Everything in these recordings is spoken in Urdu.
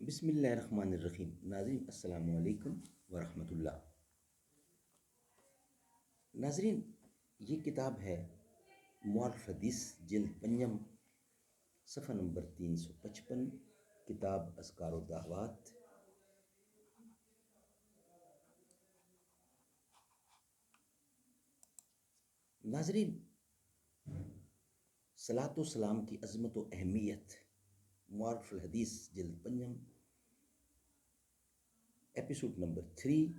بسم اللہ الرحمن الرحیم۔ ناظرین السلام علیکم ورحمۃ اللہ۔ ناظرین، یہ کتاب ہے معارف حدیث جلد پنجم، صفحہ نمبر 355، کتاب اذکار و دعوات۔ ناظرین، صلاۃ و سلام کی عظمت و اہمیت، معارف الحدیث جلد پنجم، episode number 3،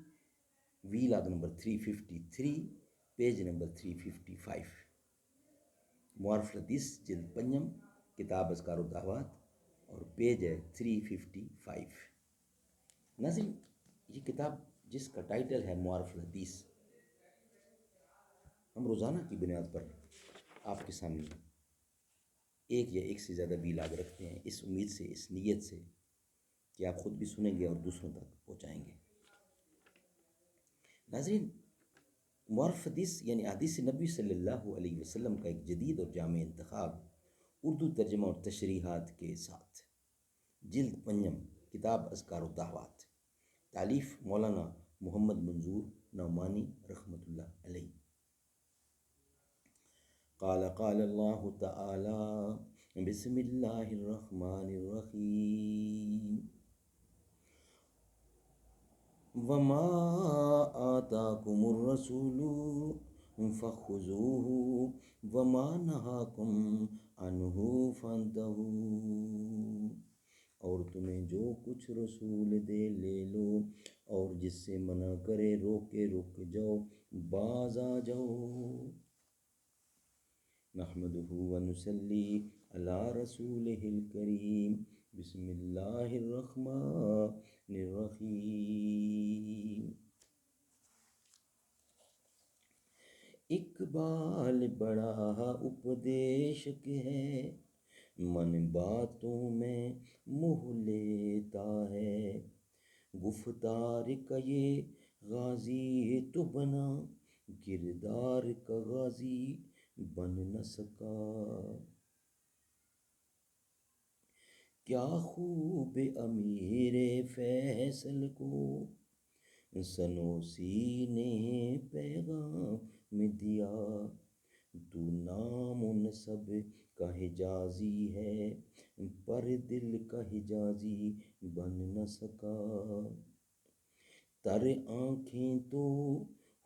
vlog number 353، page number 355۔ Maariful الحدیث جلد پنجم، کتاب اذکار و دعوات، اور پیج ہے 355۔ ناظرین، یہ کتاب جس کا ٹائٹل ہے معارف الحدیث، ہم روزانہ کی بنیاد پر آپ کے سامنے ایک یا ایک سے زیادہ ویلاگ رکھتے ہیں، اس امید سے، اس نیت سے کہ آپ خود بھی سنیں گے اور دوسروں تک پہنچائیں گے۔ ناظرین، معارف حدیث یعنی احادیث نبی صلی اللہ علیہ وسلم کا ایک جدید اور جامع انتخاب، اردو ترجمہ اور تشریحات کے ساتھ، جلد پنجم، کتاب اذکار و دعوات، تالیف مولانا محمد منظور نعمانی رحمۃ اللہ علیہ۔ قال اللہ تعالی بسم اللہ الرحمن الرحیم وما آتاکم الرسول فخذوہ وما نہاکم عنہ فانتہوا، اور تمہیں جو کچھ رسول دے لے لو، اور جس سے منع کرے روکے رک جاؤ، باز آ جاؤ۔ نحمدہ ونصلی علی رسولہ الکریم، بسم اللہ الرحمن الرحیم۔ اقبال بڑا اپدیشک ہے، من باتوں میں موہ لیتا ہے، گفتار کا یہ غازی تو بنا، کردار کا غازی بن نہ سکا۔ کیا خوب امیر فیصل کو سنوسی نے پیغام دیا، تو نام و نسب کا حجازی ہے، پر دل کا حجازی بن نہ سکا۔ تر آنکھیں تو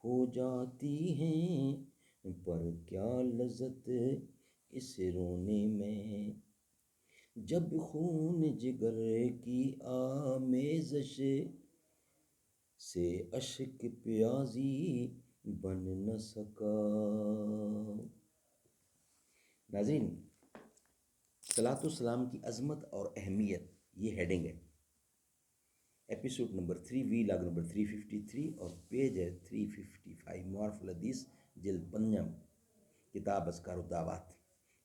ہو جاتی ہیں، پر کیا لذت اس رونے میں، جب خون جگر کی آمیزش سے اشک پیازی بن نہ سکا۔ ناظرین، صلاۃ و سلام کی عظمت اور اہمیت، یہ ہیڈنگ ہے۔ ایپیسوڈ نمبر 3، ویلاگ نمبر 353 اور پیج ہے 355، معارف الحدیث جلد پنجم، کتاب اذکار و دعوات۔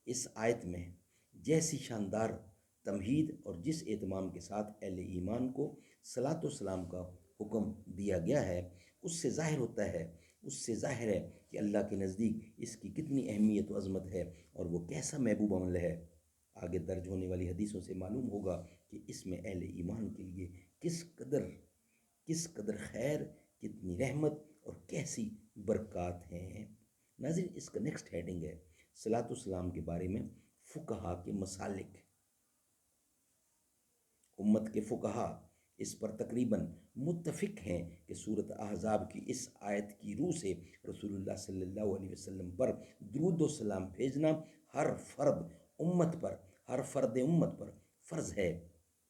اس آیت میں جیسی شاندار تمہید اور جس اہتمام کے ساتھ اہل ایمان کو صلاۃ و سلام کا حکم دیا گیا ہے، اس سے ظاہر ہے کہ اللہ کے نزدیک اس کی کتنی اہمیت و عظمت ہے، اور وہ کیسا محبوب عمل ہے۔ آگے درج ہونے والی حدیثوں سے معلوم ہوگا کہ اس میں اہل ایمان کے لیے کس قدر خیر، کتنی رحمت اور کیسی برکات ہیں۔ ناظرین، اس کا نیکسٹ ہیڈنگ ہے صلاۃ و سلام کے بارے میں فقہا کے مسالک۔ امت کے فقہا اس پر تقریباً متفق ہیں کہ سورۃ احزاب کی اس آیت کی روح سے رسول اللہ صلی اللہ علیہ وسلم پر درود و سلام بھیجنا ہر فرد امت پر فرض ہے۔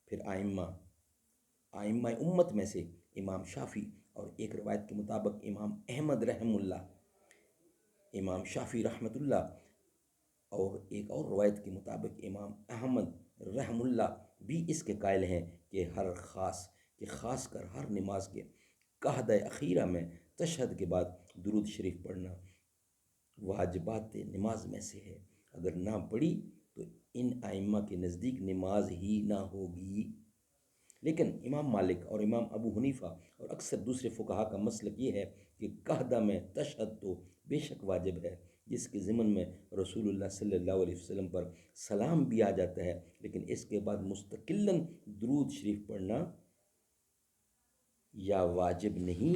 پھر آئمہ امت میں سے امام شافعی، اور ایک روایت کے مطابق امام احمد امام شافعی رحمۃ اللہ، اور ایک اور روایت کے مطابق امام احمد رحم اللہ بھی اس کے قائل ہیں کہ خاص کر ہر نماز کے قعدہ اخیرہ میں تشہد کے بعد درود شریف پڑھنا واجبات نماز میں سے ہے۔ اگر نہ پڑھی تو ان ائمہ کے نزدیک نماز ہی نہ ہوگی۔ لیکن امام مالک اور امام ابو حنیفہ اور اکثر دوسرے فقہا کا مسلک یہ ہے کہ قعدہ میں تشہد تو بے شک واجب ہے، جس کے ضمن میں رسول اللہ صلی اللہ علیہ وسلم پر سلام بھی آ جاتا ہے، لیکن اس کے بعد مستقلاً درود شریف پڑھنا یا واجب نہیں،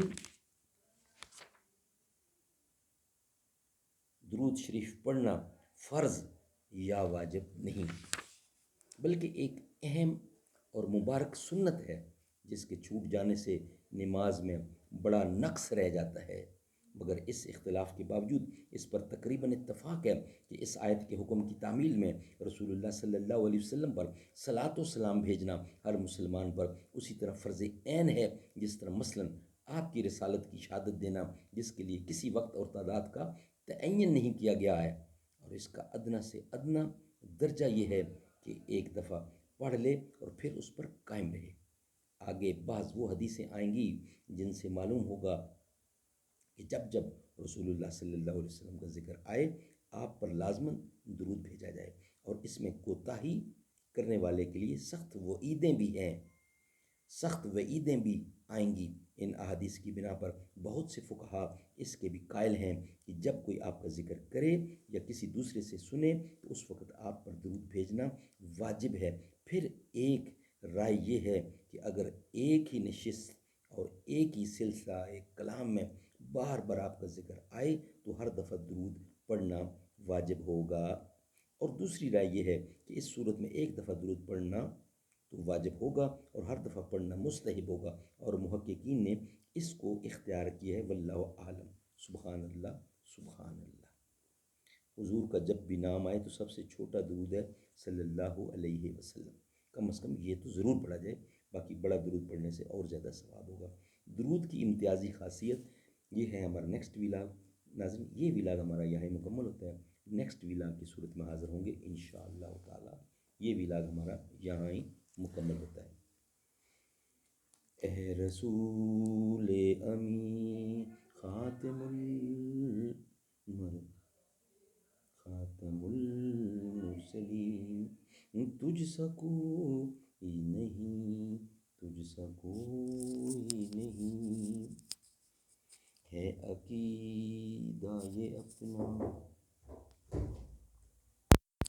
درود شریف پڑھنا فرض یا واجب نہیں، بلکہ ایک اہم اور مبارک سنت ہے جس کے چھوٹ جانے سے نماز میں بڑا نقص رہ جاتا ہے۔ مگر اس اختلاف کے باوجود اس پر تقریباً اتفاق ہے کہ اس آیت کے حکم کی تعمیل میں رسول اللہ صلی اللہ علیہ وسلم پر صلاۃ و سلام بھیجنا ہر مسلمان پر اسی طرح فرض عین ہے جس طرح مثلاً آپ کی رسالت کی شہادت دینا، جس کے لیے کسی وقت اور تعداد کا تعین نہیں کیا گیا ہے، اور اس کا ادنا سے ادنا درجہ یہ ہے کہ ایک دفعہ پڑھ لے اور پھر اس پر قائم رہے۔ آگے بعض وہ حدیثیں آئیں گی جن سے معلوم ہوگا کہ جب جب رسول اللہ صلی اللہ علیہ وسلم کا ذکر آئے آپ پر لازماً درود بھیجا جائے، اور اس میں کوتاہی کرنے والے کے لیے سخت وعیدیں بھی ہیں، سخت وعیدیں بھی آئیں گی۔ ان احادیث کی بنا پر بہت سے فقہا اس کے بھی قائل ہیں کہ جب کوئی آپ کا ذکر کرے یا کسی دوسرے سے سنے تو اس وقت آپ پر درود بھیجنا واجب ہے۔ پھر ایک رائے یہ ہے کہ اگر ایک ہی نشست اور ایک ہی سلسلہ ایک کلام میں بار بار آپ کا ذکر آئے تو ہر دفعہ درود پڑھنا واجب ہوگا، اور دوسری رائے یہ ہے کہ اس صورت میں ایک دفعہ درود پڑھنا تو واجب ہوگا اور ہر دفعہ پڑھنا مستحب ہوگا، اور محققین نے اس کو اختیار کیا ہے، واللہ عالم۔ سبحان اللہ، سبحان اللہ۔ حضور کا جب بھی نام آئے تو سب سے چھوٹا درود ہے صلی اللہ علیہ وسلم، کم از کم یہ تو ضرور پڑھا جائے، باقی بڑا درود پڑھنے سے اور زیادہ ثواب ہوگا۔ درود کی امتیازی خاصیت یہ ہے ہمارا نیکسٹ ویلاگ۔ ناظرین، یہ ویلاگ ہمارا یہاں مکمل ہوتا ہے، نیکسٹ ویلاگ کی صورت میں حاضر ہوں گے انشاءاللہ تعالی۔ یہ ویلاگ ہمارا یہاں ہی مکمل ہوتا ہے۔ اے رسول امی خاتم المرسلین، تجھ سا کوئی نہیں، تجھ سا کوئی نہیں، ہے عقیدہ یہ اپنا